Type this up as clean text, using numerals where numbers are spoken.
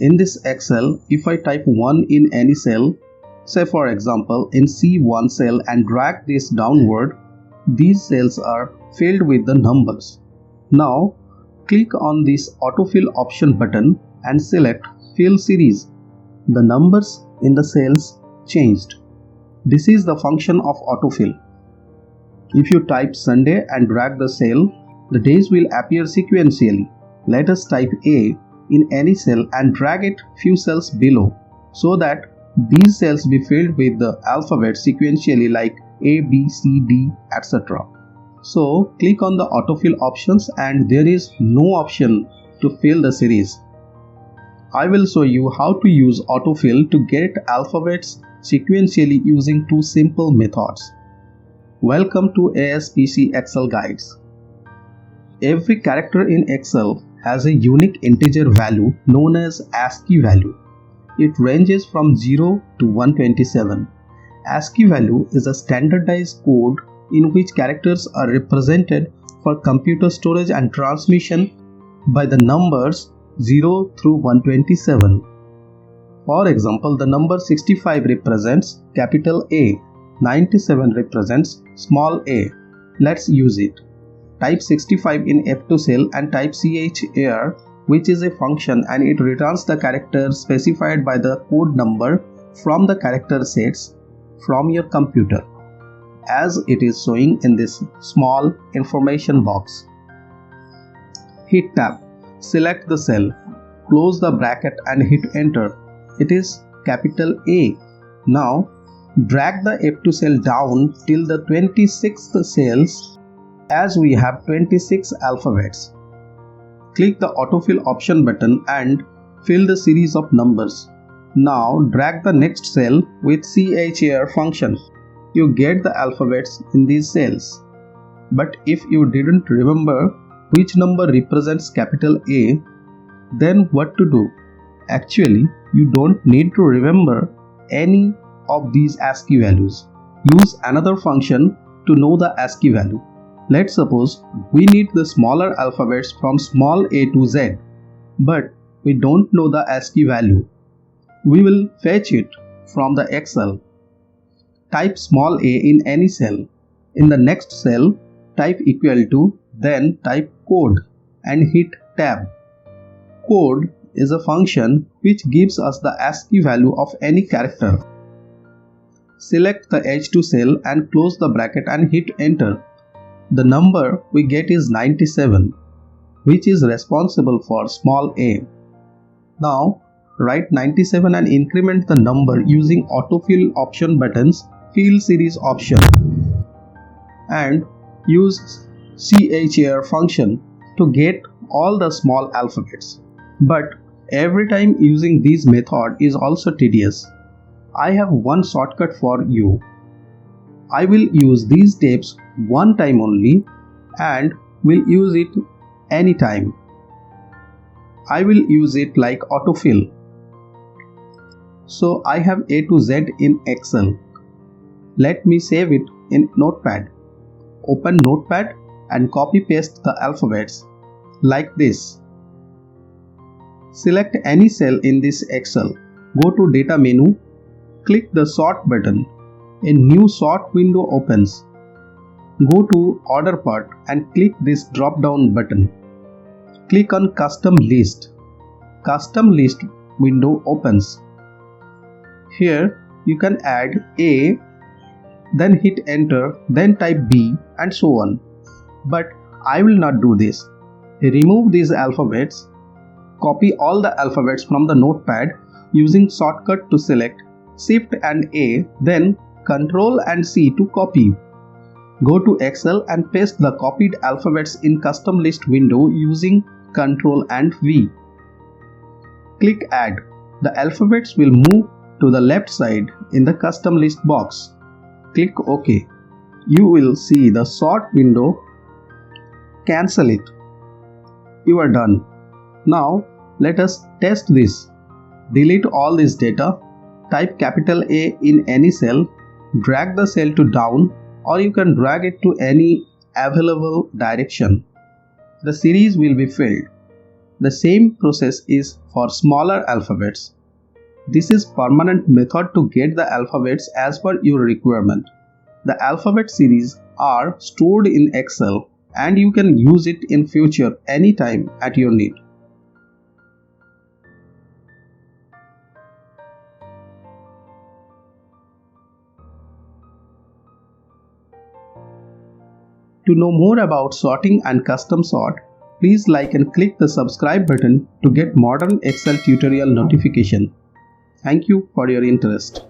In this Excel, if I type 1 in any cell, say for example in C1 cell, and drag this downward, these cells are filled with the numbers. Now click on this autofill option button and select fill series. The numbers in the cells changed. This is the function of autofill. If you type Sunday and drag the cell, the days will appear sequentially. Let us type A in any cell and drag it few cells below so that these cells be filled with the alphabet sequentially like A, B, C, D, etc. So click on the autofill options and there is no option to fill the series. I will show you how to use autofill to get alphabets sequentially using two simple methods. Welcome to ASPC Excel Guides. Every character in Excel has a unique integer value known as ASCII value. It ranges from 0 to 127. ASCII value is a standardized code in which characters are represented for computer storage and transmission by the numbers 0 through 127. For example, the number 65 represents capital A, 97 represents small a. Let's use it. Type 65 in F2 cell and type char, which is a function, and it returns the character specified by the code number from the character sets from your computer, as it is showing in this small information box. Hit tab, select the cell, close the bracket and hit enter. It is capital A. Now drag the F2 cell down till the 26th cells, as we have 26 alphabets. Click the autofill option button and fill the series of numbers. Now drag the next cell with char function. You get the alphabets in these cells. But if you didn't remember which number represents capital A, then what to do? Actually, you don't need to remember any of these ASCII values. Use another function to know the ASCII value. Let's suppose we need the smaller alphabets from small a to z, but we don't know the ASCII value. We will fetch it from the Excel. Type small a in any cell. In the next cell, type equal to, then type code and hit tab. Code is a function which gives us the ASCII value of any character. Select the H2 cell and close the bracket and hit enter. The number we get is 97, which is responsible for small a. Now write 97 and increment the number using autofill option buttons, fill series option, and use char function to get all the small alphabets. But every time using this method is also tedious. I have one shortcut for you. I will use these steps one time only and will use it anytime. I will use it like autofill. So I have A to Z in Excel. Let me save it in Notepad. Open Notepad and copy paste the alphabets like this. Select any cell in this Excel. Go to Data menu. Click the Sort button. A new sort window opens. Go to Order part and click this drop down button. Click on Custom List. Custom List window opens. Here you can add A, then hit enter, then type B and so on. But I will not do this. Remove these alphabets. Copy all the alphabets from the notepad using shortcut to select Shift and A, then Ctrl and C to copy. Go to Excel and paste the copied alphabets in Custom List window using Ctrl and V. Click Add. The alphabets will move to the left side in the Custom List box. Click OK. You will see the sort window. Cancel it. You are done. Now let us test this. Delete all this data. Type capital A in any cell. Drag the cell to down, or you can drag it to any available direction. The series will be filled. The same process is for smaller alphabets. This is permanent method to get the alphabets as per your requirement. The alphabet series are stored in Excel and you can use it in future anytime at your need. To know more about sorting and custom sort, please like and click the subscribe button to get modern Excel tutorial notification. Thank you for your interest.